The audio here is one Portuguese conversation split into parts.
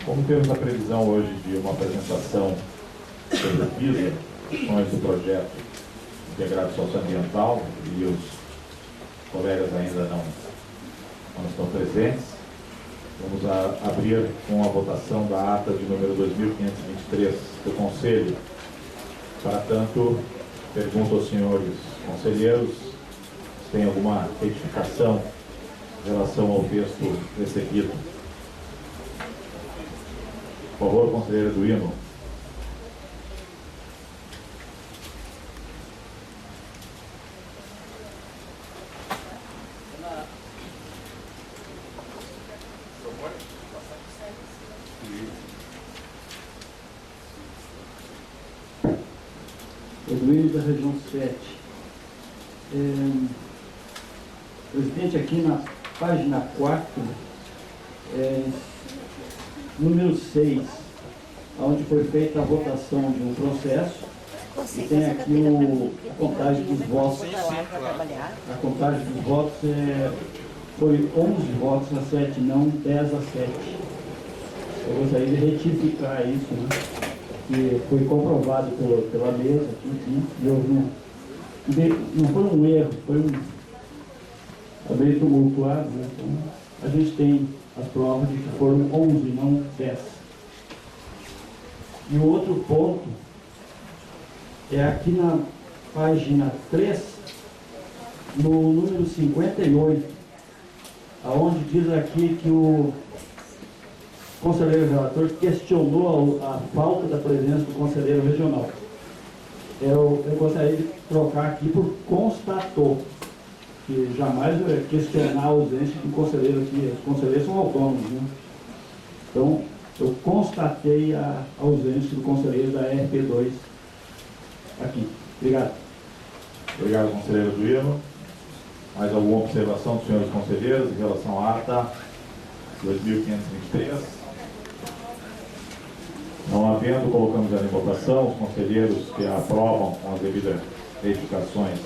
Como temos a previsão hoje de uma apresentação sobre o PISA, questões do projeto integrado socioambiental, e os colegas ainda não estão presentes, vamos abrir com a votação da ata de número 2523 do Conselho. Para tanto, pergunto aos senhores conselheiros se tem alguma retificação em relação ao texto recebido. Por favor, conselheira do hino. Eduíno da região 7. Presidente, aqui na página 4, número 6, onde foi feita a votação de um processo, e tem aqui a contagem dos votos. A contagem dos votos foi 11 votos a 7, não 10 a 7. Eu gostaria de retificar isso, né? Que foi comprovado pela mesa, enfim, não foi um erro, foi meio tumultuado, né? Então, a gente tem as provas de que foram 11, não 10. E o outro ponto é aqui na página 3, no número 58, aonde diz aqui que o conselheiro relator questionou a falta da presença do conselheiro regional. Eu gostaria de trocar aqui por constatou, que jamais eu ia questionar a ausência do conselheiro aqui. Os conselheiros são autônomos, né? Então, eu constatei a ausência do conselheiro da RP2 aqui. Obrigado. Obrigado, conselheiro do hino. Mais alguma observação dos senhores conselheiros em relação à ata 2523? Não havendo, colocamos ela em votação. Os conselheiros que a aprovam com as devidas verificações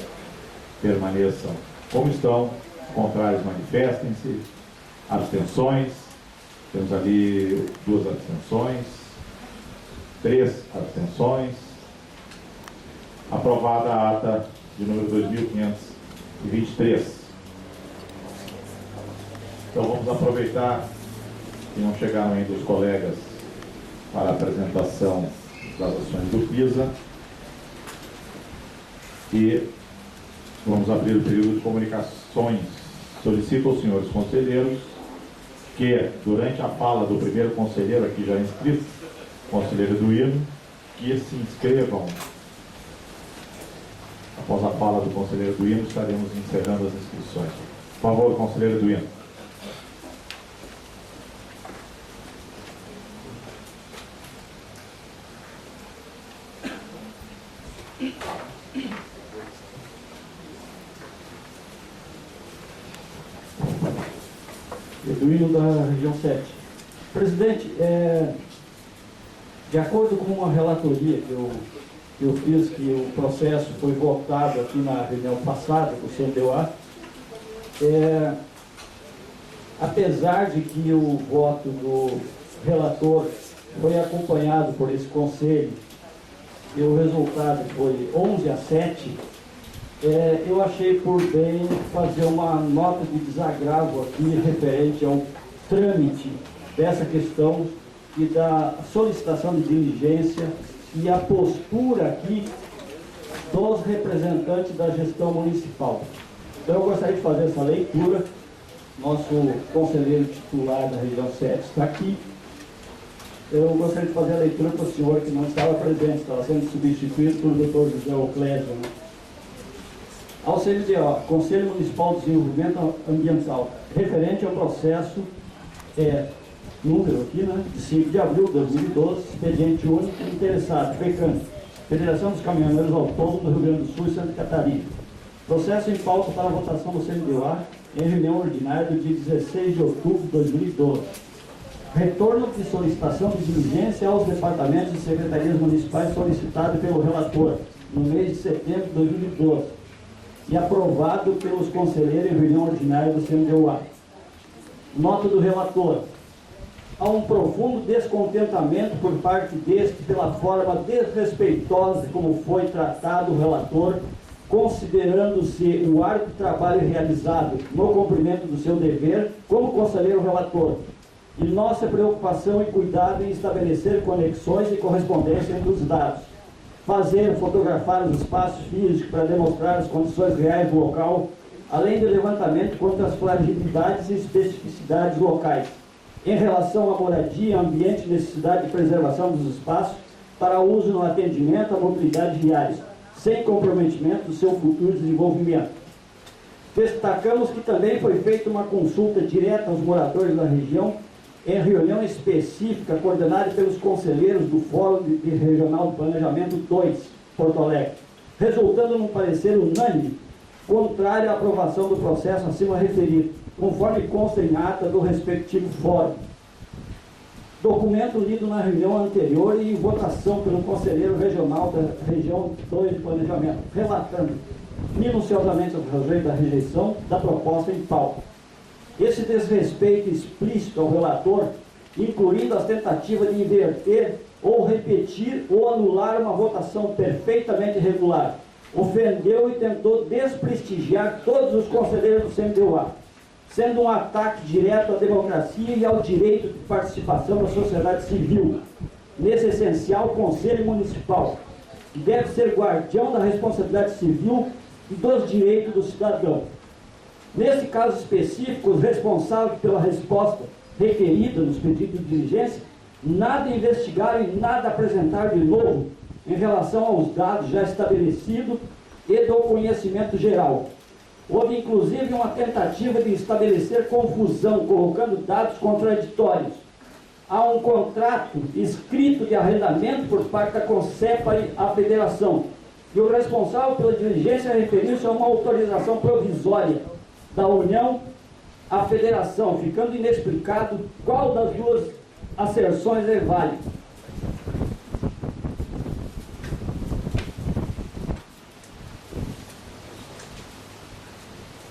permaneçam como estão. Contrários, manifestem-se. Abstenções. Temos ali 2 abstenções. 3 abstenções. Aprovada a ata de número 2523. Então vamos aproveitar que não chegaram ainda os colegas para a apresentação das ações do PISA e vamos abrir o período de comunicações. Solicito aos senhores conselheiros que, durante a fala do primeiro conselheiro aqui já inscrito, conselheiro do hino, que se inscrevam. Após a fala do conselheiro do hino, estaremos encerrando as inscrições. Por favor, conselheiro do hino. Eduíno da região 7. Presidente, de acordo com uma relatoria que eu fiz, que o processo foi votado aqui na reunião passada do CNDA, apesar de que o voto do relator foi acompanhado por esse conselho e o resultado foi 11 a 7, eu achei por bem fazer uma nota de desagravo aqui referente ao trâmite dessa questão e da solicitação de diligência e a postura aqui dos representantes da gestão municipal. Então eu gostaria de fazer essa leitura. Nosso conselheiro titular da região 7 está aqui. Eu gostaria de fazer a leitura para o senhor que não estava presente, estava sendo substituído pelo Dr. José Oclésio, né? Ao CNDO, Conselho Municipal de Desenvolvimento Ambiental, referente ao processo, número aqui, né, de 5 de abril de 2012, expediente único, interessado, FECAM, Federação dos Caminhoneiros Autônomos do Rio Grande do Sul e Santa Catarina. Processo em pauta para a votação do CNDO em reunião ordinária do dia 16 de outubro de 2012. Retorno de solicitação de diligência aos departamentos e secretarias municipais solicitado pelo relator no mês de setembro de 2012 e aprovado pelos conselheiros em reunião ordinária do CNDA. Nota do relator. há um profundo descontentamento por parte deste pela forma desrespeitosa como foi tratado o relator, considerando-se o árduo trabalho realizado no cumprimento do seu dever como conselheiro relator, e nossa preocupação e cuidado em estabelecer conexões e correspondência entre os dados, fazer, fotografar os espaços físicos para demonstrar as condições reais do local, além do levantamento contra as fragilidades e especificidades locais, em relação à moradia, ambiente e necessidade de preservação dos espaços para uso no atendimento à mobilidade diária, sem comprometimento do seu futuro desenvolvimento. Destacamos que também foi feita uma consulta direta aos moradores da região, em reunião específica coordenada pelos conselheiros do Fórum Regional de Planejamento 2, Porto Alegre, resultando num parecer unânime contrário à aprovação do processo acima referido, conforme consta em ata do respectivo fórum. Documento lido na reunião anterior e em votação pelo conselheiro regional da região 2 de planejamento, relatando minuciosamente as razões da rejeição da proposta em pauta. Esse desrespeito explícito ao relator, incluindo as tentativas de inverter ou repetir ou anular uma votação perfeitamente regular, ofendeu e tentou desprestigiar todos os conselheiros do CMDU-A, sendo um ataque direto à democracia e ao direito de participação da sociedade civil, nesse essencial Conselho Municipal, que deve ser guardião da responsabilidade civil e dos direitos do cidadão. Nesse caso específico, os responsáveis pela resposta requerida nos pedidos de diligência nada investigaram e nada apresentaram de novo em relação aos dados já estabelecidos e do conhecimento geral. Houve inclusive uma tentativa de estabelecer confusão, colocando dados contraditórios. Há um contrato escrito de arrendamento por parte da Concepa à Federação, e o responsável pela diligência referiu-se a uma autorização provisória da União à Federação, ficando inexplicado qual das duas asserções é válida.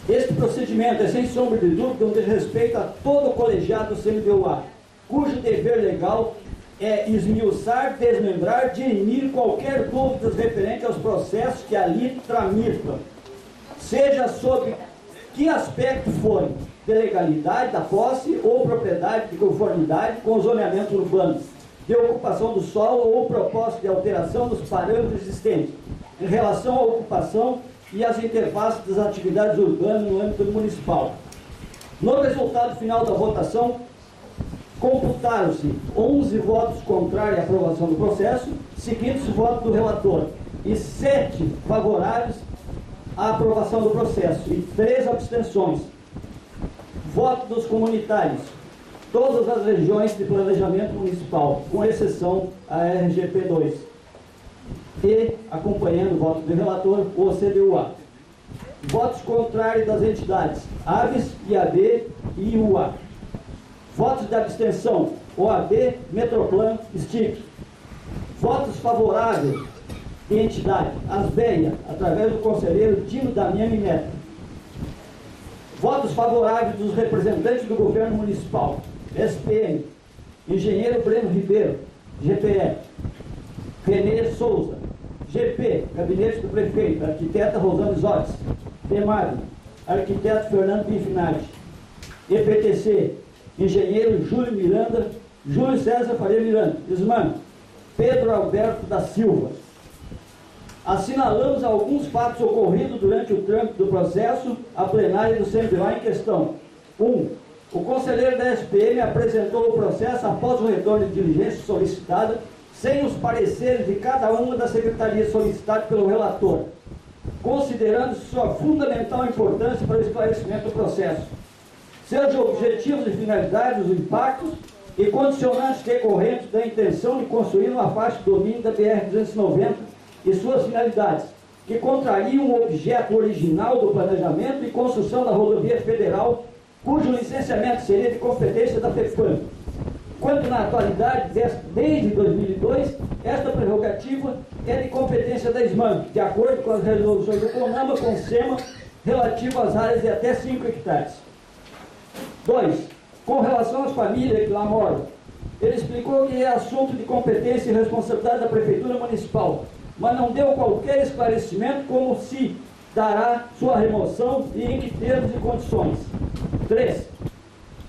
Este procedimento é, sem sombra de dúvida, um desrespeito a todo o colegiado do CMDU-A, cujo dever legal é esmiuçar, desmembrar, dirimir qualquer dúvida referente aos processos que ali tramitam, seja sobre que aspecto forem, de legalidade da posse ou propriedade de conformidade com o zoneamento urbano, de ocupação do solo ou propósito de alteração dos parâmetros existentes, em relação à ocupação e às interfaces das atividades urbanas no âmbito municipal. No resultado final da votação, computaram-se 11 votos contrários à aprovação do processo, seguindo-se o voto do relator, e 7 favoráveis à aprovação do processo, e 3 abstenções. Voto dos comunitários, todas as regiões de planejamento municipal, com exceção a RGP2. E, acompanhando o voto do relator, o CDU-A. Votos contrários das entidades ABS, IAB e IUA. Votos de abstenção, OAB, Metroplan, STIC. Votos favoráveis de entidade, ASBEIA, através do conselheiro Dino Damiani Neto. Votos favoráveis dos representantes do governo municipal, SPM, engenheiro Breno Ribeiro, GPE, Renê Souza, GP, gabinete do prefeito, arquiteta Rosane Zotes, DEMAG, arquiteto Fernando Pinfinati, EPTC, engenheiro Júlio Miranda, Júlio César Faria Miranda, Isman, Pedro Alberto da Silva. Assinalamos alguns fatos ocorridos durante o trâmite do processo à plenária do CMDU-A em questão. 1. O conselheiro da SPM apresentou o processo após o retorno de diligência solicitada, sem os pareceres de cada uma das secretarias solicitadas pelo relator, considerando sua fundamental importância para o esclarecimento do processo, seus objetivos e finalidades, os impactos e condicionantes decorrentes da intenção de construir uma faixa de domínio da BR-290 e suas finalidades, que contrariam o objeto original do planejamento e construção da rodovia federal, cujo licenciamento seria de competência da FEPAM. Quanto na atualidade, desde 2002, esta prerrogativa é de competência da SMAN, de acordo com as resoluções do CONAMA com SEMA, relativo às áreas de até 5 hectares. 2. Com relação às famílias que lá moram, Ele explicou que é assunto de competência e responsabilidade da Prefeitura Municipal, mas não deu qualquer esclarecimento como se dará sua remoção e em que termos e condições. 3.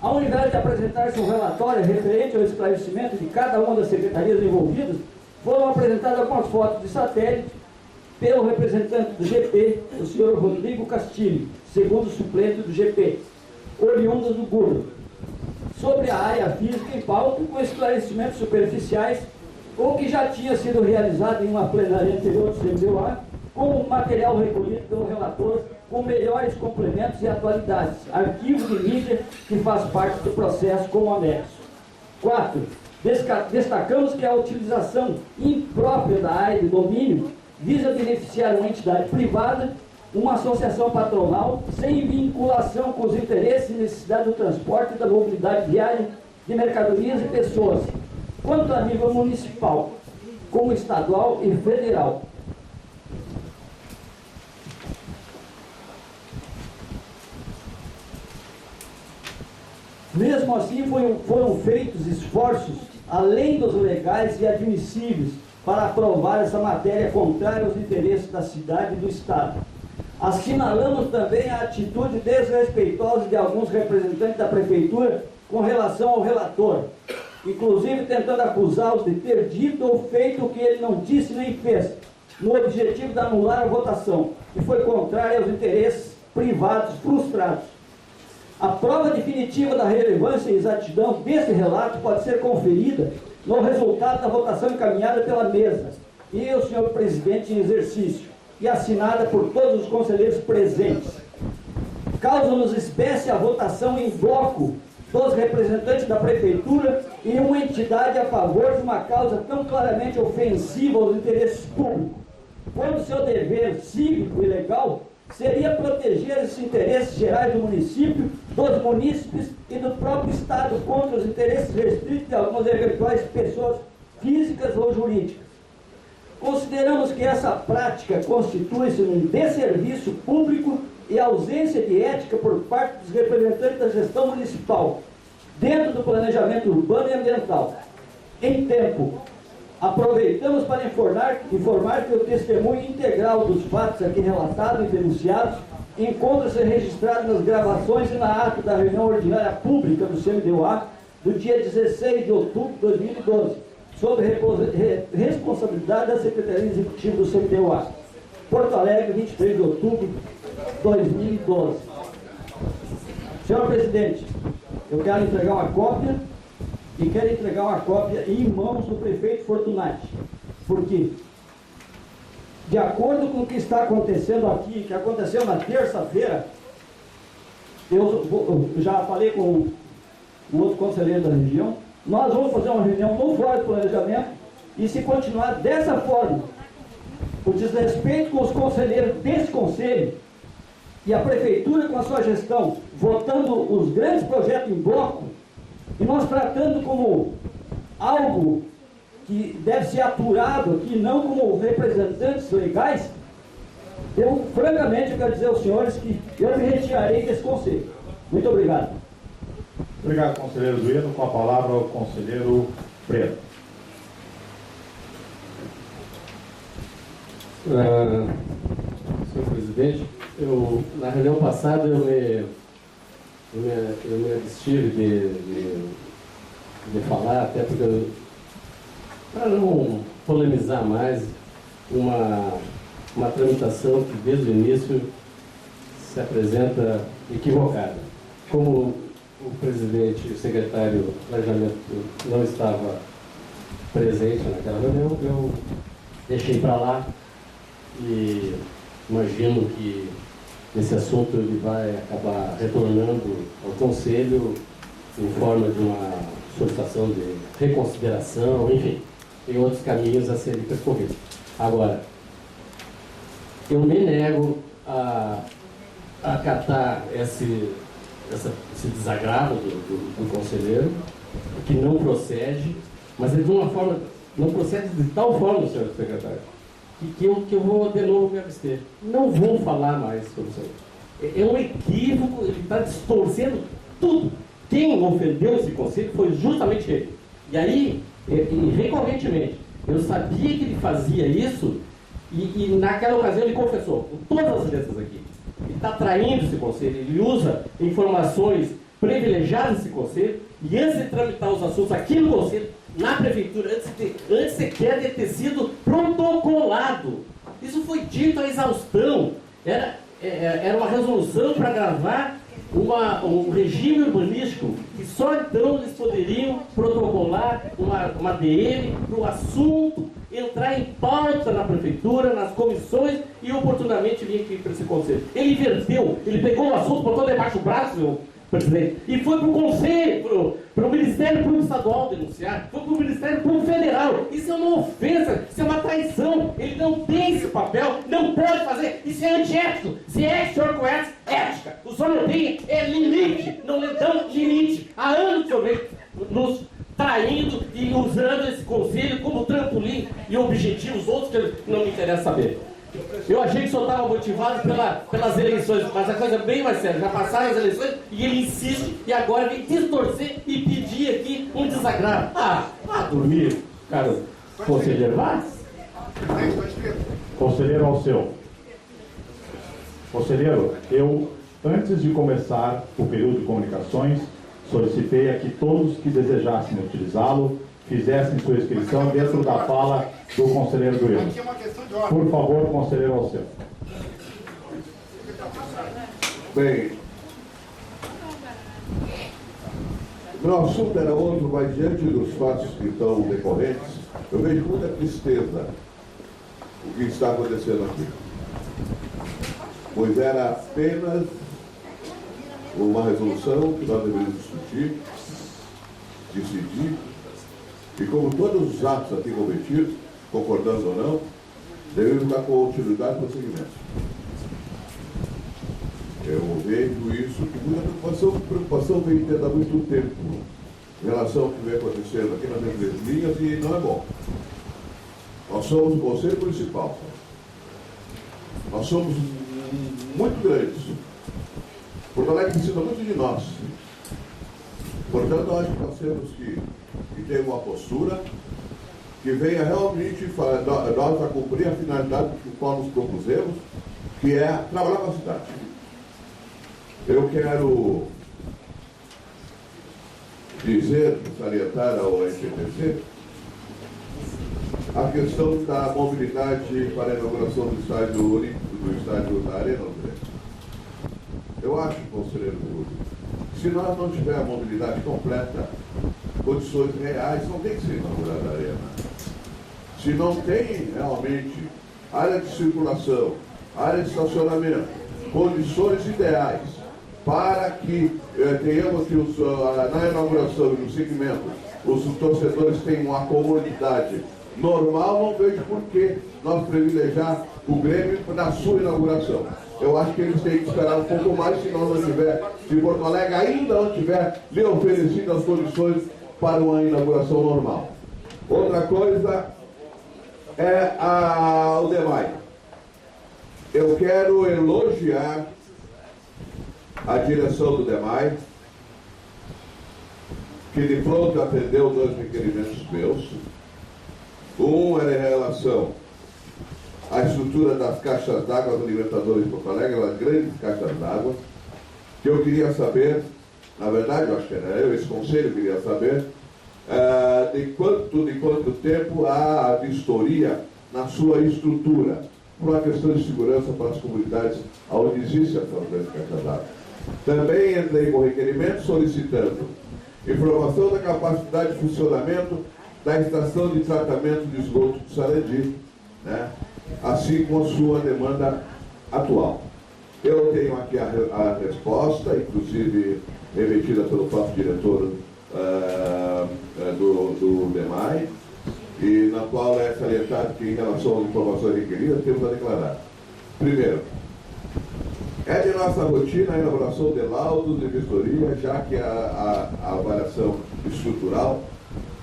Ao invés de apresentar-se um relatório referente ao esclarecimento de cada uma das secretarias envolvidas, foram apresentadas algumas fotos de satélite pelo representante do GP, o senhor Rodrigo Castilho, segundo suplente do GP, oriundas do GURO, sobre a área física em pauta, com esclarecimentos superficiais, ou que já tinha sido realizado em uma plenária anterior do CMDOA, com material recolhido pelo relator, com melhores complementos e atualidades, arquivo de mídia que faz parte do processo como anexo. 4. Destacamos que a utilização imprópria da área de domínio visa beneficiar uma entidade privada, uma associação patronal, sem vinculação com os interesses e necessidades do transporte e da mobilidade diária de mercadorias e pessoas, quanto a nível municipal, como estadual e federal. Mesmo assim, foram feitos esforços, além dos legais e admissíveis, para aprovar essa matéria contrária aos interesses da cidade e do Estado. Assinalamos também a atitude desrespeitosa de alguns representantes da Prefeitura com relação ao relator, inclusive tentando acusá-los de ter dito ou feito o que ele não disse nem fez, no objetivo de anular a votação, que foi contrária aos interesses privados frustrados. A prova definitiva da relevância e exatidão desse relato pode ser conferida no resultado da votação encaminhada pela mesa e o senhor presidente em exercício, e assinada por todos os conselheiros presentes. Causa-nos espécie a votação em bloco dos representantes da Prefeitura e uma entidade a favor de uma causa tão claramente ofensiva aos interesses públicos, quando seu dever cívico e legal seria proteger os interesses gerais do município, dos munícipes e do próprio Estado contra os interesses restritos de algumas eventuais pessoas físicas ou jurídicas. Consideramos que essa prática constitui-se num desserviço público e ausência de ética por parte dos representantes da gestão municipal, dentro do planejamento urbano e ambiental. Em tempo, aproveitamos para informar que o testemunho integral dos fatos aqui relatados e denunciados encontra-se registrado nas gravações e na ata da reunião ordinária pública do CMDOA do dia 16 de outubro de 2012, sob responsabilidade da Secretaria Executiva do CMDOA. Porto Alegre, 23 de outubro de 2012. Senhor presidente, eu quero entregar uma cópia e quero entregar uma cópia em mãos do prefeito Fortunati, porque, de acordo com o que está acontecendo aqui, que aconteceu na terça-feira, eu já falei com o outro conselheiro da região, nós vamos fazer uma reunião no fórum de planejamento e, se continuar dessa forma, o desrespeito com os conselheiros desse conselho e a prefeitura com a sua gestão, votando os grandes projetos em bloco, e nós tratando como algo que deve ser apurado aqui, não como representantes legais, eu, francamente, quero dizer aos senhores que eu me retirarei desse conselho. Muito obrigado. Obrigado, conselheiro Zueno. Com a palavra, o conselheiro Preto. Senhor presidente, na reunião passada eu me abstive de falar, até porque, para não polemizar mais, uma tramitação que desde o início se apresenta equivocada. Como o presidente e o secretário do planejamento não estava presente naquela reunião, eu deixei para lá e imagino que esse assunto ele vai acabar retornando ao Conselho em forma de uma solicitação de reconsideração, enfim, tem outros caminhos a serem percorridos. Agora, eu me nego a acatar esse desagravo do conselheiro, que não procede, mas ele de uma forma, não procede de tal forma, senhor secretário, que eu vou de novo me abster. Não vou falar mais sobre isso aí. É um equívoco, ele está distorcendo tudo. Quem ofendeu esse conselho foi justamente ele. E aí, recorrentemente, eu sabia que ele fazia isso e naquela ocasião ele confessou, com todas as letras aqui, ele está traindo esse conselho, ele usa informações privilegiadas desse conselho e antes de tramitar os assuntos aqui no conselho, na prefeitura, antes sequer de ter sido protocolado. Isso foi dito à exaustão. Era uma resolução para gravar um regime urbanístico que só então eles poderiam protocolar uma DM para o assunto entrar em pauta na prefeitura, nas comissões e oportunamente vir aqui para esse conselho. Ele inverteu, ele pegou o assunto, botou debaixo do braço, meu presidente, e foi para o Conselho, para o Ministério Público Estadual denunciar, foi para o Ministério Público Federal. Isso é uma ofensa, isso é uma traição. Ele não tem esse papel, não pode fazer. Isso é antiético. Se é, senhor conhece, ética. O senhor não tem, é limite. Não lhe dão limite. Há anos que eu vejo nos traindo e usando esse conselho como trampolim e objetivos outros que não me interessa saber. Eu achei que o senhor estava motivado pelas eleições, mas a coisa é bem mais séria. Já passaram as eleições e ele insiste e agora vem distorcer e pedir aqui um desagravo. Dormir, cara, conselheiro Vaz? Conselheiro Alceu. Conselheiro, eu, antes de começar o período de comunicações, solicitei a que todos que desejassem utilizá-lo fizessem sua inscrição dentro da fala do conselheiro Duílio. Por favor, conselheiro Alceu. Bem, meu assunto era outro, mas diante dos fatos que estão decorrentes, eu vejo muita tristeza o que está acontecendo aqui. Pois era apenas uma resolução que nós deveríamos discutir, decidir, e como todos os atos aqui cometidos, concordando ou não, devemos dar continuidade ao prosseguimento. Eu vejo isso com muita preocupação vem tendo há muito tempo em relação ao que vem acontecendo aqui nas minhas linhas e não é bom. Nós somos o Conselho Municipal. Nós somos muito grandes. Porto Alegre precisa muito de nós. Portanto, eu acho que nós temos que ter uma postura que venha realmente nós a cumprir a finalidade que qual nos propusemos, que é trabalhar com a cidade. Eu quero dizer, salientar ao NPTC, a questão da mobilidade para a inauguração do estádio olímpico, do estádio da Arena. Eu acho, conselheiro Júlio, se nós não tivermos a mobilidade completa, condições reais, não tem que ser inaugurada a Arena. Se não tem realmente área de circulação, área de estacionamento, condições ideais para que tenhamos que na inauguração e no segmento os torcedores tenham uma comodidade normal, não vejo por que nós privilegiar o Grêmio na sua inauguração. Eu acho que eles têm que esperar um pouco mais se nós não tiver, se Porto Alegre ainda não tiver lhe oferecido as condições para uma inauguração normal. Outra coisa é o DEMAI. Eu quero elogiar a direção do DEMAI, que de pronto atendeu dois requerimentos meus. Um era em relação à estrutura das caixas d'água do Libertadores de Porto Alegre, as grandes caixas d'água, que eu queria saber, na verdade, eu acho que era eu, esse conselho queria saber, de quanto tempo há a vistoria na sua estrutura, por uma questão de segurança para as comunidades onde existe essas grandes caixas d'água. Também entrei com requerimento solicitando informação da capacidade de funcionamento da estação de tratamento de esgoto do Sarandi, né? Assim como a sua demanda atual. Eu tenho aqui a resposta, inclusive remetida pelo próprio diretor do DEMAI, e na qual é salientado que, em relação às informações requeridas, temos a declarar. Primeiro, é de nossa rotina a elaboração de laudos de vistoria, já que a avaliação estrutural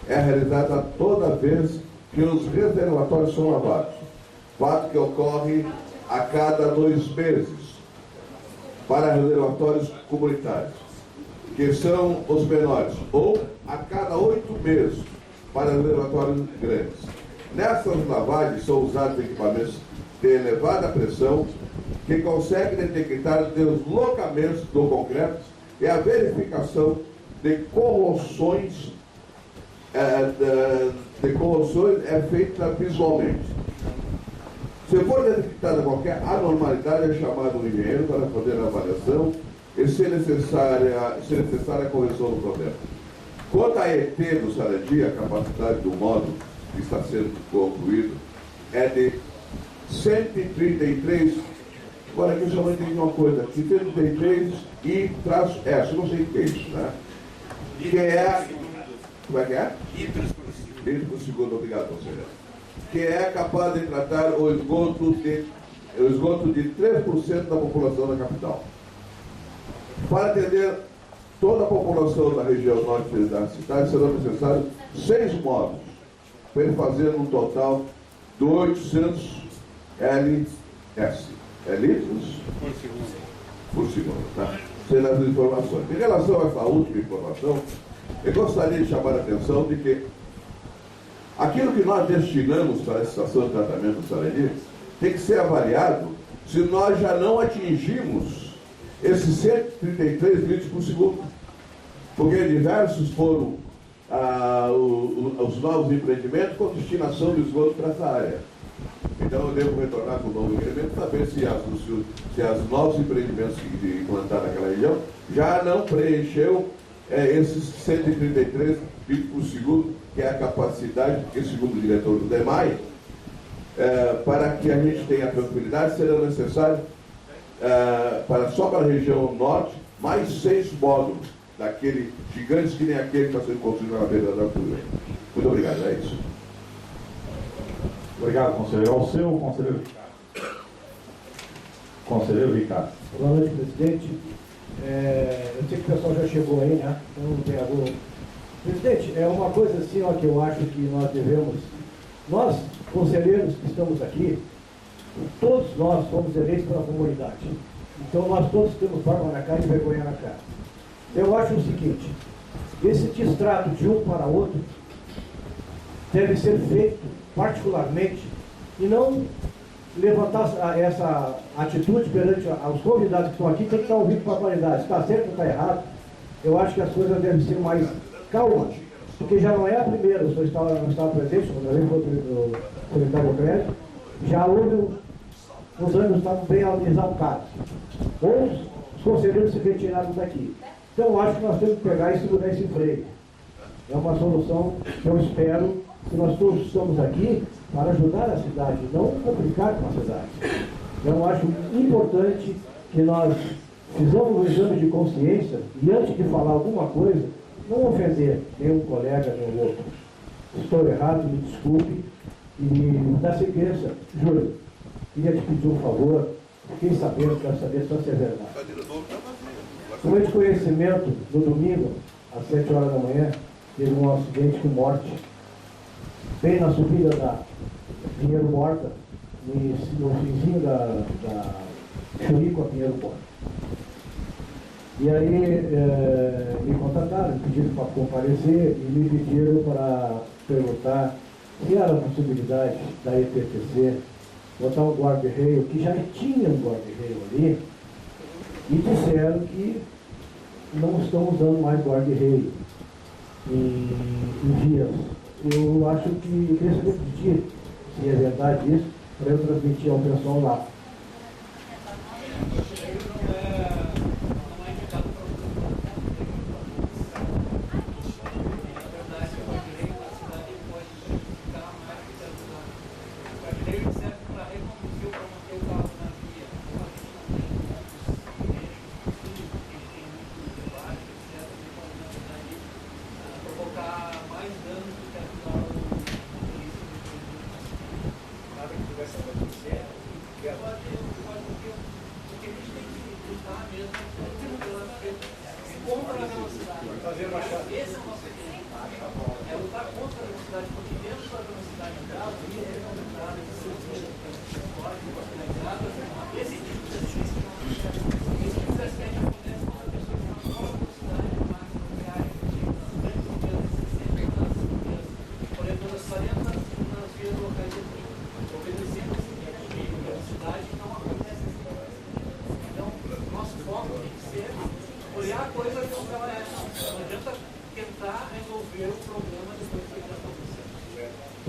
é realizada toda vez que os reservatórios são lavados, fato que ocorre a cada 2 meses para reservatórios comunitários, que são os menores, ou a cada 8 meses para lavatórios grandes. Nessas lavagens são usados equipamentos de elevada pressão que conseguem detectar deslocamentos do concreto e a verificação de corrosões é feita visualmente. Se for detectada qualquer anormalidade, é chamado um engenheiro para fazer a avaliação e, se necessária a correção do problema. Quanto à ET do Sarandi, a capacidade do módulo que está sendo concluído é de 133. Agora aqui eu só não entendi uma coisa, 133 e traço S, não sei o que é isso, né? Que é. Como é que é? Litros por segundo, obrigado, conselheiro. Que é capaz de tratar o esgoto de 3% da população da capital. Para atender toda a população da região norte da cidade, serão necessários 6 módulos, para ele fazer um total de 800 LS. É litros? Por segundo, tá? Sendo as informações. Em relação a essa última informação, eu gostaria de chamar a atenção de que aquilo que nós destinamos para a estação de tratamento do Sarandi tem que ser avaliado se nós já não atingimos esses 133 litros por segundo. Porque diversos foram os novos empreendimentos com destinação de esgoto para essa área. Então eu devo retornar com o novo incremento para ver se os novos empreendimentos que implantaram naquela região já não preencheu esses 133 litros por segundo, que é a capacidade, porque segundo o diretor do DEMAI, para que a gente tenha tranquilidade, será necessário, só para a região norte, mais 6 módulos, daquele gigantes que nem aquele que está sendo construído na beira da altura. Muito obrigado, é isso. Obrigado, conselheiro. Ao seu, conselheiro. Conselheiro Ricardo. Boa noite, presidente. Eu sei que o pessoal já chegou aí, né? Então, presidente, é uma coisa assim, ó, que eu acho que nós devemos... Nós, conselheiros que estamos aqui, todos nós fomos eleitos pela comunidade. Então, nós todos temos barba na cara e vergonha na cara. Eu acho o seguinte, esse distrato de um para outro deve ser feito particularmente e não levantar essa atitude perante os convidados que estão aqui, tem que estar ouvindo para a qualidade. Está certo ou está errado? Eu acho que as coisas devem ser mais calmas, porque já não é a primeira. O senhor estava presente, outra vez foi o secretário do crédito, já houve, os ânimos estavam bem exaltados. Ou os conselheiros se retiraram daqui. Então eu acho que nós temos que pegar e segurar esse freio. É uma solução que eu espero que nós todos estamos aqui para ajudar a cidade, não complicar com a cidade. Eu acho importante que nós fizemos um exame de consciência e antes de falar alguma coisa, não ofender nenhum colega, nem outro. Estou errado, me desculpe. E na sequência, Júlio, queria te pedir um favor, fiquei sabendo, quero saber só se é verdade. Tomei de conhecimento, no domingo, às 7 horas da manhã, teve um acidente com morte, bem na subida da Pinheiro Morta, no finzinho da Churico a Pinheiro Morta. E aí me contataram, me pediram para comparecer e me pediram para perguntar se era a possibilidade da EPTC botar um guarda-reio, que já tinha um guarda-reio ali, e disseram que não estão usando mais guarda-reio em vias. Eu acho que eu queria saber pedir se é verdade isso, para eu transmitir ao pessoal lá.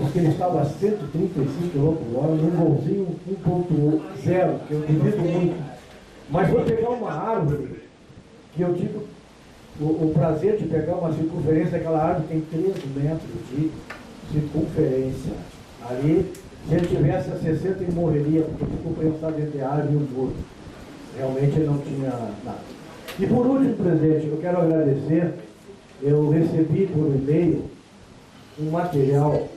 porque ele estava a 135 km por hora, num golzinho 1.0, que eu duvido muito. Mas vou pegar uma árvore, que eu tive o prazer de pegar uma circunferência, aquela árvore tem 13 metros de circunferência. Ali, se ele tivesse a 60, ele morreria, porque ficou prensado entre a árvore e o muro. Realmente ele não tinha nada. E por último, presidente, eu quero agradecer, eu recebi por e-mail um material,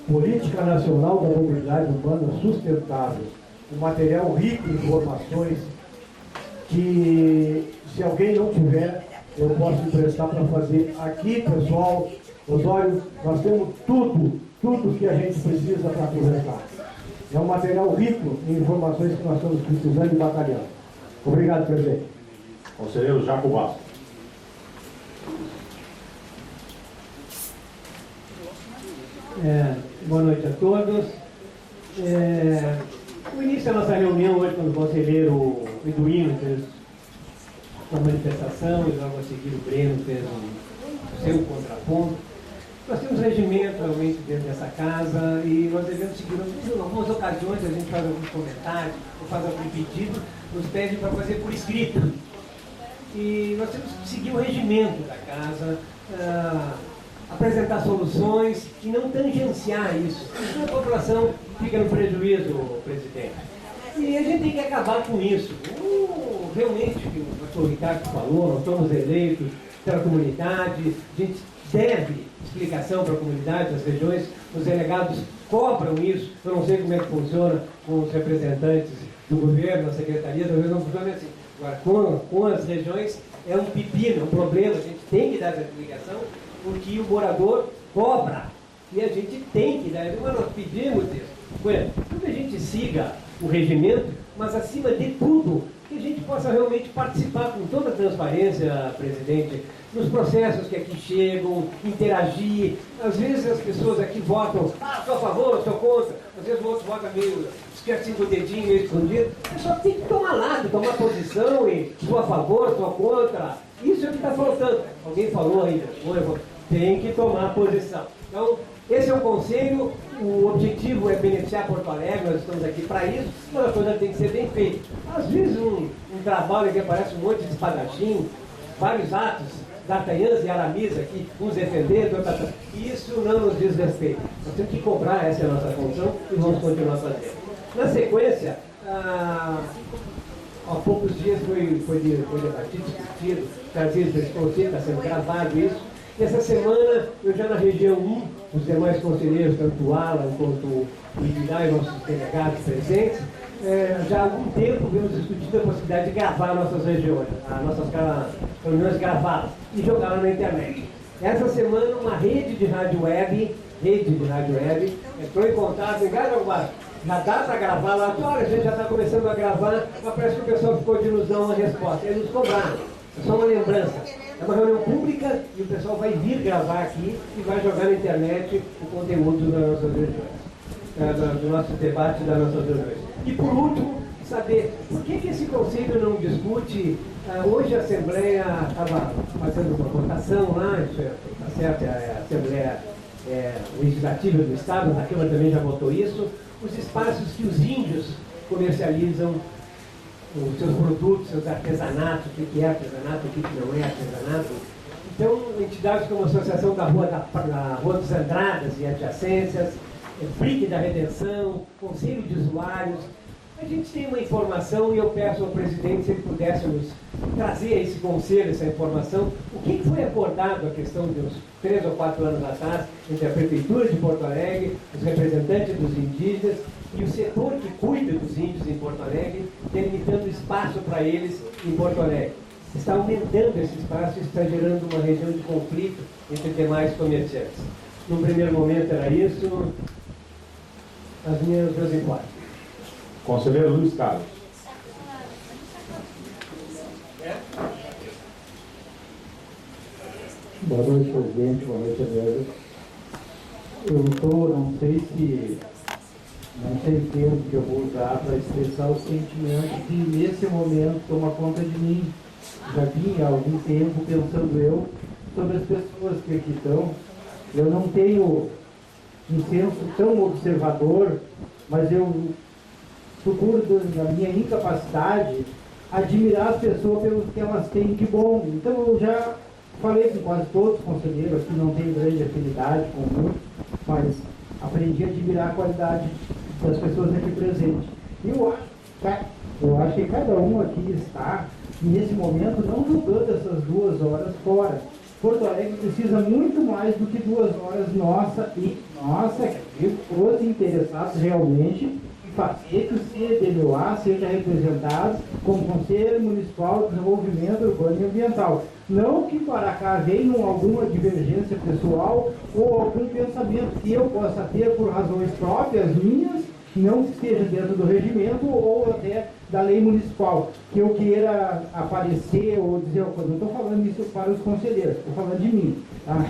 Política Nacional da Mobilidade Urbana Sustentável, um material rico em informações que, se alguém não tiver, eu posso emprestar para fazer aqui, pessoal. Osório, nós temos tudo que a gente precisa para conversar. É um material rico em informações que nós estamos precisando e batalhando. Obrigado, presidente. Conselheiro Jaco Bastos. Boa noite a todos. No início da nossa reunião hoje com o conselheiro Eduino fez uma manifestação e logo a seguir o Breno fez o seu contraponto. Nós temos regimento realmente dentro dessa casa e nós devemos seguir. Em algumas ocasiões a gente faz alguns comentários ou faz algum pedido, nos pede para fazer por escrito. E nós temos que seguir o regimento da casa, apresentar soluções e não tangenciar isso. Senão a população fica no prejuízo, presidente. E a gente tem que acabar com isso. Realmente, o pastor Ricardo falou, nós somos eleitos pela comunidade, a gente deve explicação para a comunidade, as regiões, os delegados cobram isso. Eu não sei como é que funciona com os representantes do governo, a secretaria, talvez não funcione assim. Agora, com as regiões é um pepino, é um problema, a gente tem que dar essa explicação, porque o morador cobra. E a gente tem que dar, mas nós pedimos isso. Bueno, que a gente siga o regimento, mas acima de tudo, que a gente possa realmente participar com toda a transparência, presidente, nos processos que aqui chegam, interagir. Às vezes as pessoas aqui votam, sou a favor, sou contra. Às vezes o outro vota meio, esquece o dedinho, meio escondido. Só tem que tomar lado, tomar posição e sou a favor, sou contra. Isso é o que está faltando. Alguém falou ainda, tem que tomar posição. Então, esse é um conselho, o objetivo é beneficiar Porto Alegre, nós estamos aqui para isso, mas a coisa tem que ser bem feita. Às vezes um trabalho que aparece um monte de espadachim, vários atos, d'Artagnans e Aramis aqui, uns defendendo, outros. Isso não nos diz respeito. Nós temos que cobrar, essa é a nossa função e vamos continuar fazendo. Na sequência, há poucos dias foi debatido, discutido, trazido esse conselho, está sendo gravado isso. E essa semana, eu já na região 1, os demais conselheiros, tanto o Alan quanto o Ibidá e nossos delegados presentes, já há algum tempo vemos discutido a possibilidade de gravar nossas regiões, as nossas reuniões gravadas e jogá-las na internet. Essa semana, uma rede de rádio web, entrou em contato, já dá para gravar lá, olha, a gente já está começando a gravar, mas parece que o pessoal ficou de nos dar uma resposta. Eles nos cobraram, é só uma lembrança. É uma reunião pública e o pessoal vai vir gravar aqui e vai jogar na internet o conteúdo das nossas regiões, do nosso debate das nossas regiões. E por último, saber por que esse conselho não discute. Hoje a Assembleia estava fazendo uma votação lá, isso está certo, a Assembleia Legislativa do Estado, a Câmara também já votou isso, os espaços que os índios comercializam os seus produtos, seus artesanatos, o que é artesanato, o que não é artesanato. Então, entidades como a Associação da Rua dos Andradas e adjacências, BRIC da Redenção, Conselho de Usuários, a gente tem uma informação e eu peço ao presidente se ele pudesse nos trazer a esse conselho, essa informação, o que foi abordado a questão de uns 3 ou 4 anos atrás entre a Prefeitura de Porto Alegre, os representantes dos indígenas e o setor que cuida dos índios em Porto Alegre, delimitando espaço para eles em Porto Alegre. Está aumentando esse espaço e está gerando uma região de conflito entre demais comerciantes. Num primeiro momento era isso, meus enquadros. Conselheiro Luiz Carlos. Boa noite, presidente. Boa noite, Adriano. Não sei o termo que eu vou usar para expressar o sentimento que nesse momento toma conta de mim. Já vinha há algum tempo pensando sobre as pessoas que aqui estão. Eu não tenho um senso tão observador, mas eu procuro, na minha incapacidade, admirar as pessoas pelo que elas têm de bom. Então eu já falei com quase todos os conselheiros, aqui não tenho grande afinidade com muitos, mas aprendi a admirar a qualidade das pessoas aqui presentes. E eu acho que cada um aqui está, nesse momento, não jogando essas 2 horas fora. Porto Alegre precisa muito mais do que 2 horas nossa, os interessados realmente em fazer que o CDMA seja representado como Conselho Municipal de Desenvolvimento Urbano e Ambiental. Não que para cá venham alguma divergência pessoal ou algum pensamento que eu possa ter por razões próprias minhas, não que esteja dentro do regimento ou até da lei municipal, que eu queira aparecer ou dizer, não estou falando isso para os conselheiros, estou falando de mim, tá?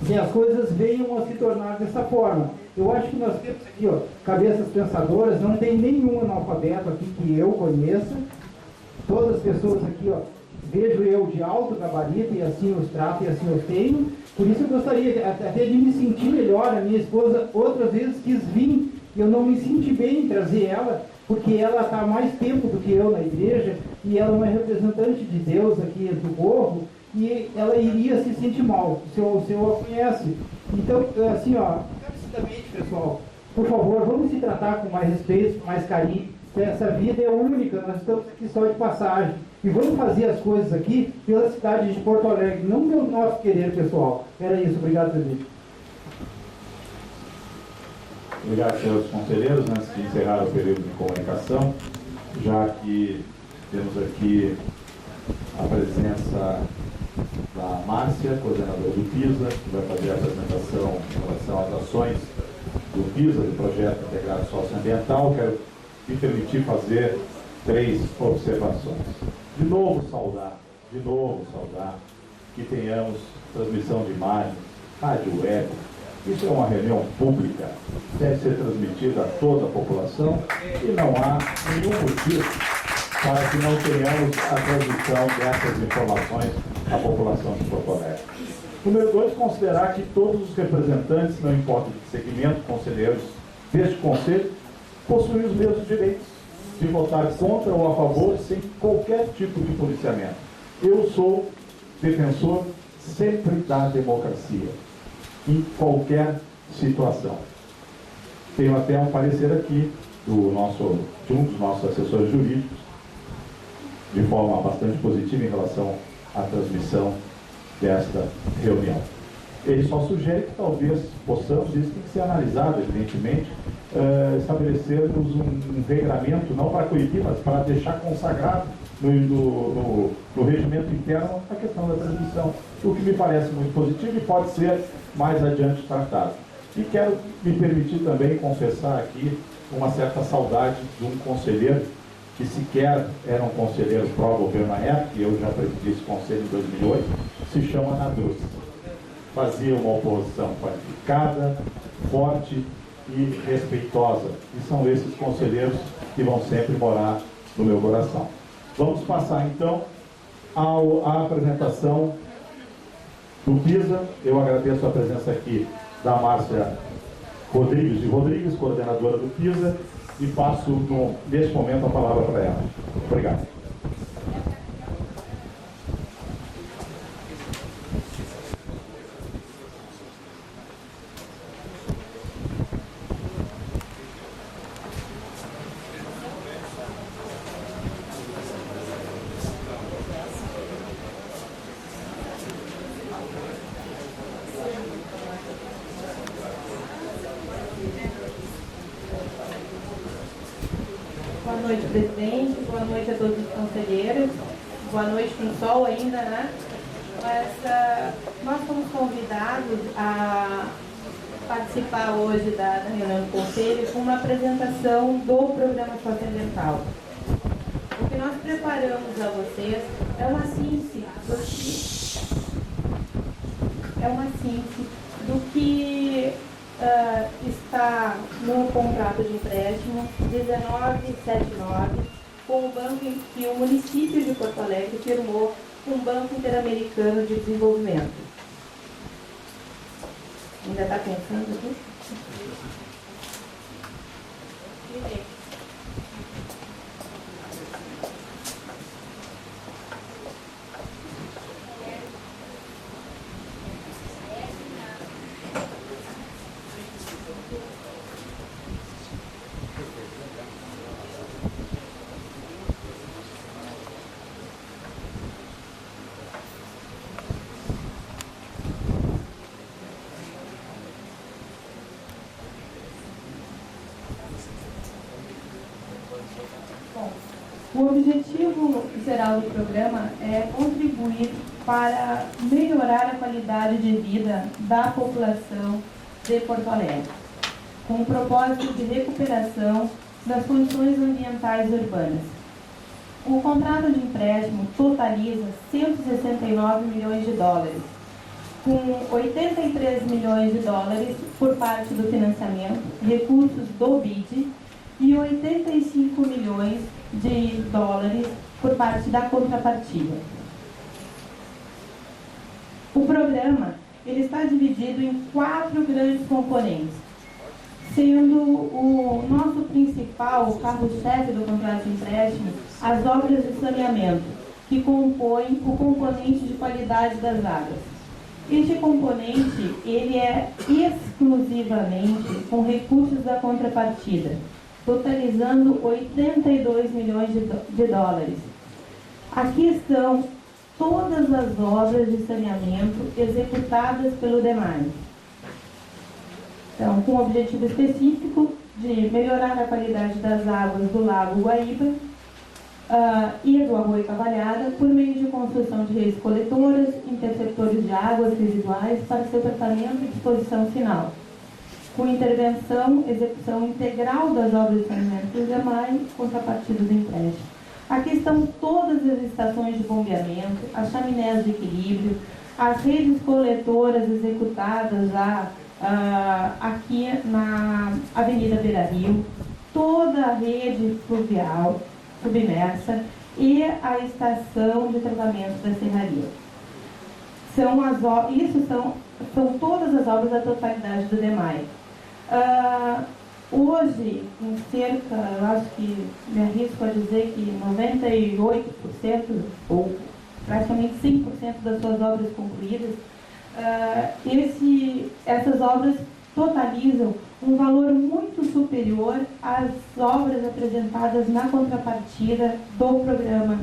Que as coisas venham a se tornar dessa forma. Eu acho que nós temos aqui, ó, cabeças pensadoras, não tem nenhum analfabeto aqui que eu conheça, todas as pessoas aqui, ó, vejo eu de alto gabarito e assim os trato e assim os tenho, por isso eu gostaria até de me sentir melhor. A minha esposa outras vezes quis vir, eu não me senti bem em trazer ela, porque ela está há mais tempo do que eu na igreja, e ela é uma representante de Deus aqui do Morro, e ela iria se sentir mal, se eu a conhece. Então, assim, ó, encarecidamente, pessoal, por favor, vamos se tratar com mais respeito, com mais carinho. Essa vida é única, nós estamos aqui só de passagem. E vamos fazer as coisas aqui pela cidade de Porto Alegre, não pelo nosso querer pessoal. Era isso, obrigado, presidente. Obrigado, senhores conselheiros. Antes de encerrar o período de comunicação, já que temos aqui a presença da Márcia, coordenadora do PISA, que vai fazer a apresentação em relação às ações do PISA, do Projeto Integrado Socioambiental. Quero me permitir fazer 3 observações. De novo saudar que tenhamos transmissão de imagens, rádio web. Isso é uma reunião pública, deve ser transmitida a toda a população e não há nenhum motivo para que não tenhamos a transmissão dessas informações à população de Porto Alegre. Número 2, considerar que todos os representantes, não importa de segmento, conselheiros deste conselho, possuem os mesmos direitos de votar contra ou a favor sem qualquer tipo de policiamento. Eu sou defensor sempre da democracia, em qualquer situação. Tenho até um parecer aqui de um dos nossos assessores jurídicos, de forma bastante positiva em relação à transmissão desta reunião. Ele só sugere que talvez possamos, isso tem que ser analisado, evidentemente, estabelecermos um regramento, não para coibir, mas para deixar consagrado no regimento interno a questão da transmissão, o que me parece muito positivo e pode ser mais adiante tratado. E quero me permitir também confessar aqui uma certa saudade de um conselheiro que sequer era um conselheiro pró-governo na época, e eu já presidi esse conselho em 2008, se chama Nadruz. Fazia uma oposição qualificada, forte e respeitosa. E são esses conselheiros que vão sempre morar no meu coração. Vamos passar então à apresentação do PISA. Eu agradeço a presença aqui da Márcia Rodrigues, coordenadora do PISA, e passo neste momento a palavra para ela. Obrigado. Boa noite, presidente. Boa noite a todos os conselheiros. Boa noite com sol ainda, né? Nós fomos convidados a participar hoje da reunião do conselho com uma apresentação do programa socioambiental. O que nós preparamos a vocês é uma síntese do que está no contrato de empréstimo 1979 com o banco que o município de Porto Alegre firmou com o Banco Interamericano de Desenvolvimento. Ainda está pensando aqui? O objetivo geral do programa é contribuir para melhorar a qualidade de vida da população de Porto Alegre, com o propósito de recuperação das condições ambientais urbanas. O contrato de empréstimo totaliza 169 milhões de dólares, com 83 milhões de dólares por parte do financiamento, recursos do BID, e 85 milhões de dólares por parte da contrapartida. O programa ele está dividido em 4 grandes componentes, sendo o nosso principal carro-chefe do contrato de empréstimo as obras de saneamento, que compõem o componente de qualidade das águas. Este componente ele é exclusivamente com recursos da contrapartida, totalizando 82 milhões de dólares. Aqui estão todas as obras de saneamento executadas pelo DEMAI. Então, com o objetivo específico de melhorar a qualidade das águas do Lago Guaíba e do Arroio Cavalhada por meio de construção de redes coletoras, interceptores de águas residuais para seu tratamento e disposição final, com intervenção, execução integral das obras de saneamento do DEMAI, contrapartida do empréstimo. Aqui estão todas as estações de bombeamento, as chaminés de equilíbrio, as redes coletoras executadas lá aqui na Avenida Beira Rio, toda a rede fluvial submersa e a estação de tratamento da serraria. São todas as obras da totalidade do DEMAI. Hoje, em cerca, eu acho que me arrisco a dizer que 98% ou praticamente 100% das suas obras concluídas, essas obras totalizam um valor muito superior às obras apresentadas na contrapartida do programa,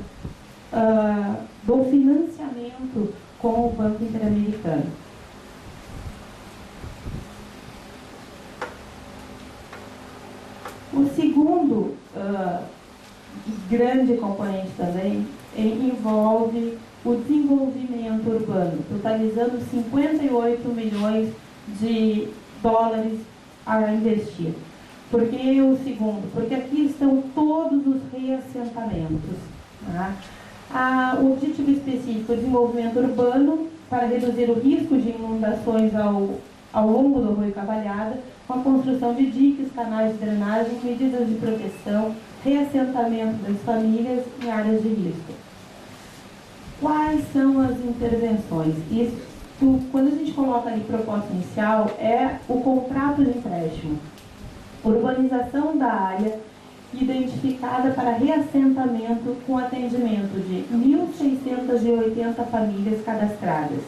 do financiamento com o Banco Interamericano. O segundo grande componente também envolve o desenvolvimento urbano, totalizando 58 milhões de dólares a investir. Por que o segundo? Porque aqui estão todos os reassentamentos. Tá? O objetivo específico é o desenvolvimento urbano para reduzir o risco de inundações ao longo do Arroio Cavalhada, com a construção de diques, canais de drenagem, medidas de proteção, reassentamento das famílias em áreas de risco. Quais são as intervenções? Isso, quando a gente coloca ali proposta inicial, é o contrato de empréstimo. Urbanização da área identificada para reassentamento com atendimento de 1.680 famílias cadastradas.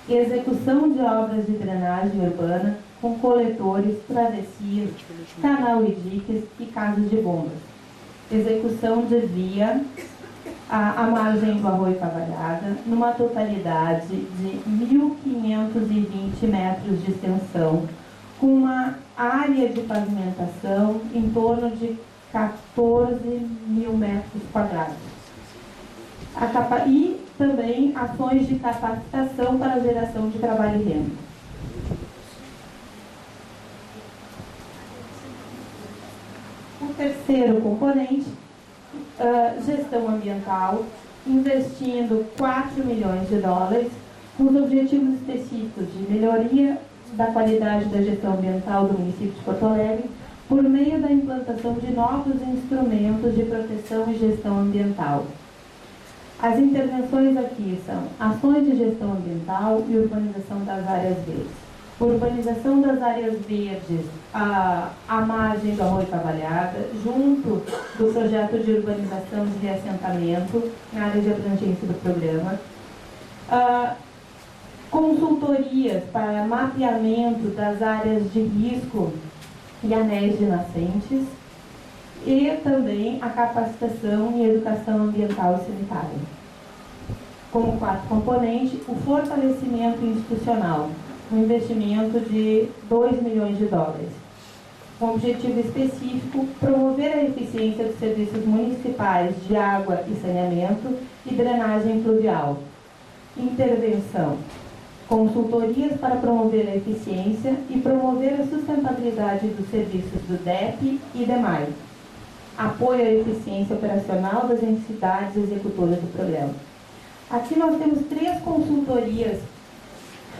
Execução de obras de drenagem urbana com coletores, travessias, canal e diques e casas de bombas. Execução de via à margem do Arroio Cavalhada, numa totalidade de 1.520 metros de extensão, com uma área de pavimentação em torno de 14 mil metros quadrados. E também ações de capacitação para a geração de trabalho e renda. O terceiro componente, gestão ambiental, investindo 4 milhões de dólares, com os objetivos específicos de melhoria da qualidade da gestão ambiental do município de Porto Alegre, por meio da implantação de novos instrumentos de proteção e gestão ambiental. As intervenções aqui são ações de gestão ambiental e urbanização das áreas verdes. Urbanização das áreas verdes à margem do Arroio Cavalhada, junto do projeto de urbanização de reassentamento na área de abrangência do programa. Consultorias para mapeamento das áreas de risco e anéis de nascentes. E também a capacitação e educação ambiental e sanitária. Como quarto componente, o fortalecimento institucional, um investimento de 2 milhões de dólares. Com objetivo específico, promover a eficiência dos serviços municipais de água e saneamento e drenagem pluvial. Intervenção. Consultorias para promover a eficiência e promover a sustentabilidade dos serviços do DEP e DEMAI. Apoio à eficiência operacional das entidades executoras do programa. Aqui nós temos 3 consultorias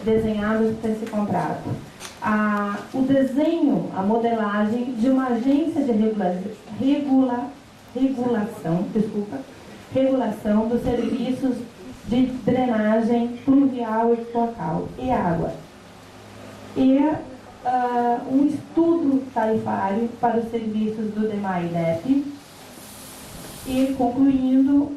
desenhadas para esse contrato. O desenho, a modelagem de uma agência de regulação dos serviços de drenagem pluvial e focal e água. E um estudo tarifário para os serviços do DEMAI e DEP e, concluindo,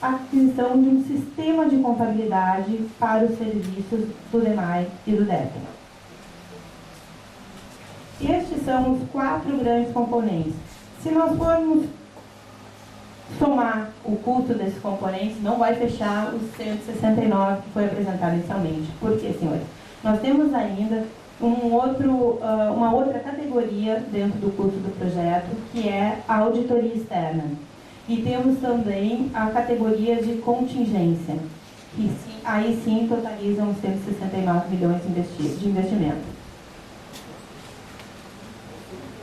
a aquisição de um sistema de contabilidade para os serviços do DEMAI e do DEP. Estes são os 4 grandes componentes. Se nós formos somar o custo desses componentes, não vai fechar os 169 que foi apresentado inicialmente. Por quê, senhores? Nós temos ainda uma outra categoria dentro do custo do projeto, que é a auditoria externa. E temos também a categoria de contingência, que aí sim totalizam 169 milhões de investimento.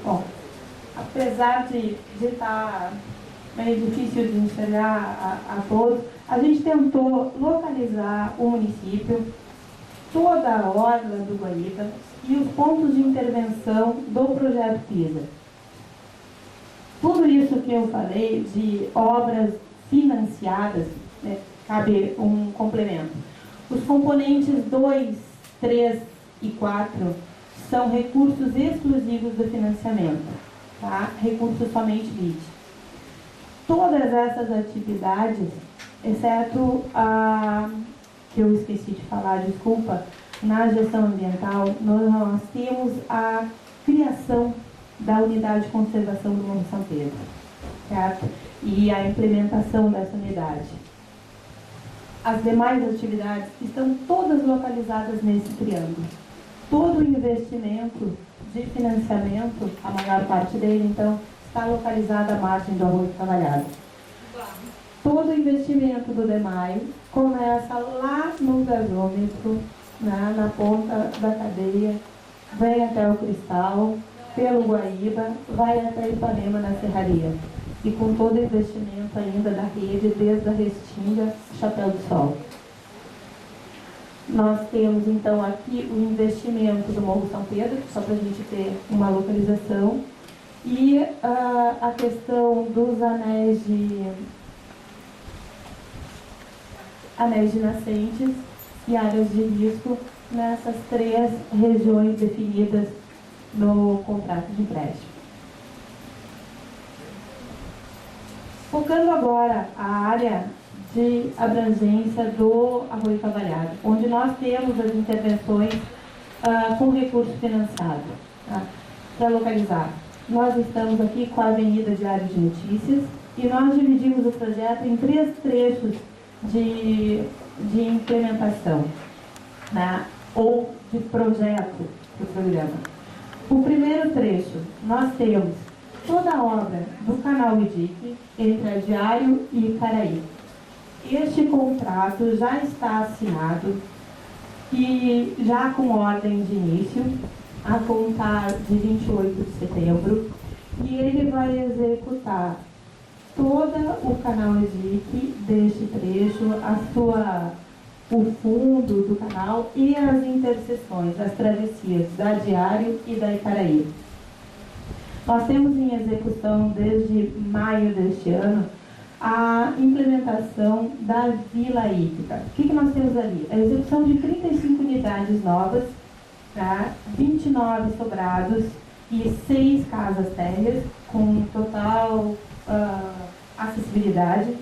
Bom, apesar de estar meio difícil de enxergar a todos, a gente tentou localizar o município, toda a orla do Guaíba e os pontos de intervenção do projeto PISA. Tudo isso que eu falei de obras financiadas, né, cabe um complemento. Os componentes 2, 3 e 4 são recursos exclusivos do financiamento, tá? Recursos somente LID. Todas essas atividades, exceto a que eu esqueci de falar, desculpa, na gestão ambiental, nós temos a criação da unidade de conservação do Morro São Pedro, certo? E a implementação dessa unidade. As demais atividades estão todas localizadas nesse triângulo. Todo o investimento de financiamento, a maior parte dele, então, está localizado à margem do Arroio Cavalhada. Todo o investimento do DEMAI começa lá no gasômetro, na ponta da cadeia, vem até o Cristal, pelo Guaíba, vai até Ipanema, na Serraria. E com todo o investimento ainda da rede, desde a Restinga, Chapéu do Sol. Nós temos, então, aqui o investimento do Morro São Pedro, só para a gente ter uma localização, e a questão dos anéis de nascentes e áreas de risco nessas 3 regiões definidas no contrato de empréstimo. Focando agora a área de abrangência do Arroio Cavalhada, onde nós temos as intervenções com recurso financiado. Tá? Para localizar, nós estamos aqui com a Avenida Diário de Notícias e nós dividimos o projeto em 3 trechos de implementação, né? Ou de projeto do programa. O primeiro trecho, nós temos toda a obra do canal IDIC entre a Diário e Icaraí. Este contrato já está assinado e já com ordem de início, a contar de 28 de setembro, e ele vai executar todo o canal IDIC deste trecho, o fundo do canal e as interseções, as travessias da Diário e da Icaraí. Nós temos em execução desde maio deste ano a implementação da Vila Hípica. O que nós temos ali? A execução de 35 unidades novas, tá? 29 sobrados e 6 casas térreas, com total acessibilidade,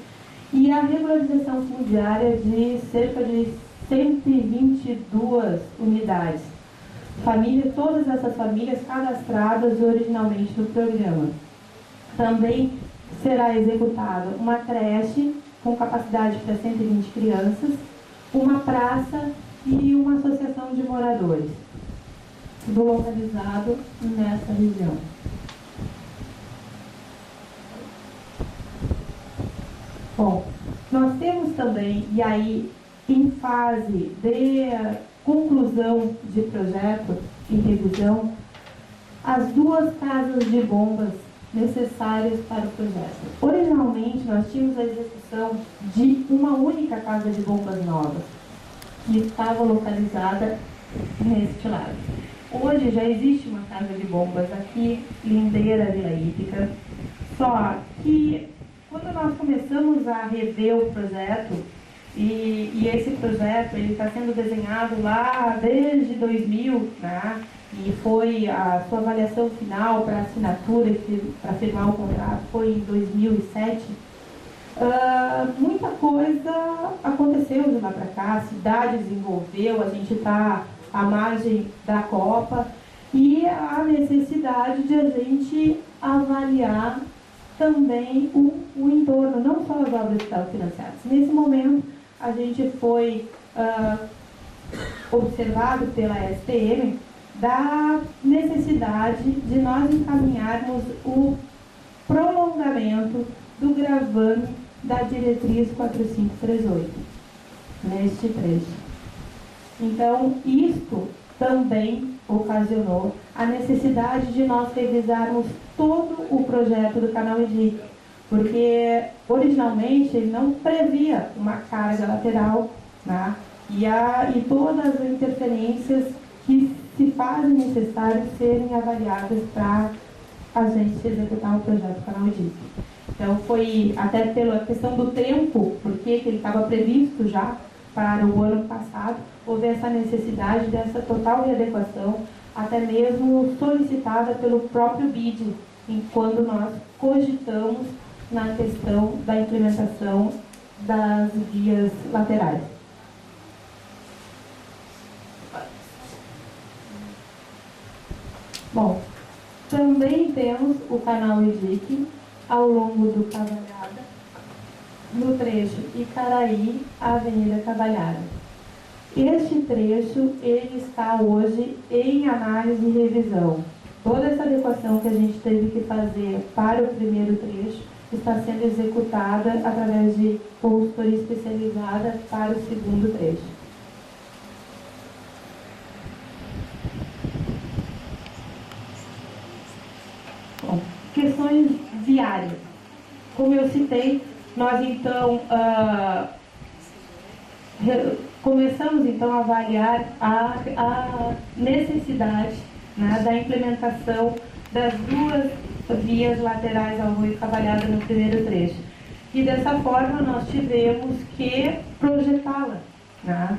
e a regularização fundiária de cerca de 122 unidades. Todas essas famílias cadastradas originalmente no programa. Também será executada uma creche com capacidade para 120 crianças, uma praça e uma associação de moradores, tudo localizado nessa região. Bom, nós temos também, e aí em fase de conclusão de projeto e revisão, as 2 casas de bombas necessárias para o projeto. Originalmente, nós tínhamos a execução de uma única casa de bombas nova, que estava localizada neste lado. Hoje já existe uma casa de bombas aqui, Lindeira, Vila Hípica, só que quando nós começamos a rever o projeto, e esse projeto ele está sendo desenhado lá desde 2000, né? E foi a sua avaliação final para assinatura, para firmar o contrato, foi em 2007. Muita coisa aconteceu de lá para cá, a cidade desenvolveu, a gente está à margem da Copa, e a necessidade de a gente avaliar também o entorno, não só as obras que estavam financiadas. Nesse momento, a gente foi observado pela STM da necessidade de nós encaminharmos o prolongamento do gravame da diretriz 4538, neste trecho. Então, isto também ocasionou a necessidade de nós revisarmos todo o projeto do canal EDIC, porque originalmente ele não previa uma carga lateral, né? E todas as interferências que se fazem necessárias serem avaliadas para a gente executar o projeto do canal EDIC. Então foi até pela questão do tempo, porque ele estava previsto já para o ano passado, houve essa necessidade dessa total readequação, até mesmo solicitada pelo próprio BID, enquanto nós cogitamos na questão da implementação das vias laterais. Bom, também temos o canal EDIC ao longo do Cavalhada, no trecho Icaraí, Avenida Cavalhada. Este trecho ele está hoje em análise e revisão. Toda essa adequação que a gente teve que fazer para o primeiro trecho está sendo executada através de consultoria especializada para o segundo trecho. Bom, questões viárias. Como eu citei, nós então começamos então a avaliar a necessidade, né, da implementação das 2 vias laterais ao Rio Cavalhada no primeiro trecho. E dessa forma nós tivemos que projetá-la, né?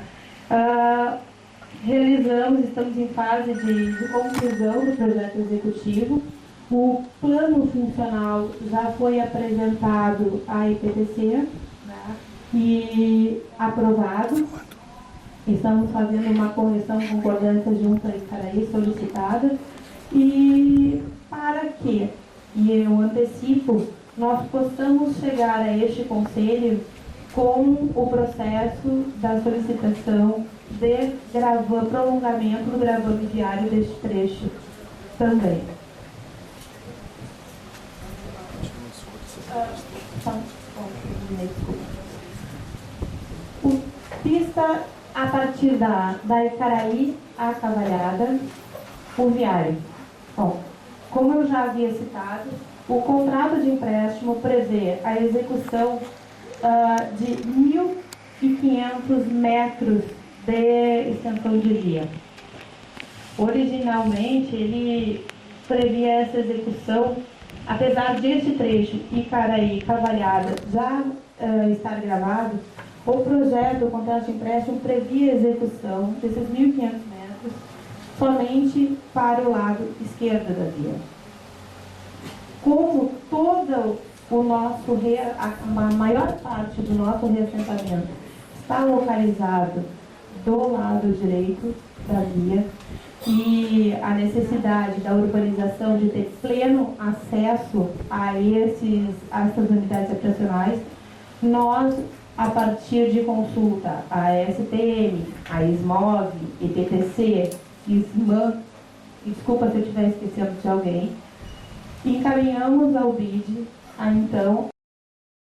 Estamos em fase de conclusão do projeto executivo. O plano funcional já foi apresentado à IPTC, né, e aprovado. Estamos fazendo uma correção concordância junto à Icaraí solicitada. E para que, e eu antecipo, nós possamos chegar a este conselho com o processo da solicitação de prolongamento do gravame viário deste trecho também. Pista a partir da Icaraí à Cavalhada, o viário. Bom, como eu já havia citado, o contrato de empréstimo prevê a execução de 1.500 metros de extensão de via. Originalmente, ele previa essa execução Apesar deste trecho Icaraí Cavalhada já estar gravado, o projeto, o contrato de empréstimo previa a execução desses 1.500 metros somente para o lado esquerdo da via. Como todo o nosso, a maior parte do nosso reassentamento está localizado do lado direito da via, e a necessidade da urbanização de ter pleno acesso a essas unidades habitacionais, nós, a partir de consulta à STM, à SMOV, IPTC, ISMAN, desculpa se eu estiver esquecendo de alguém, encaminhamos ao BID, então,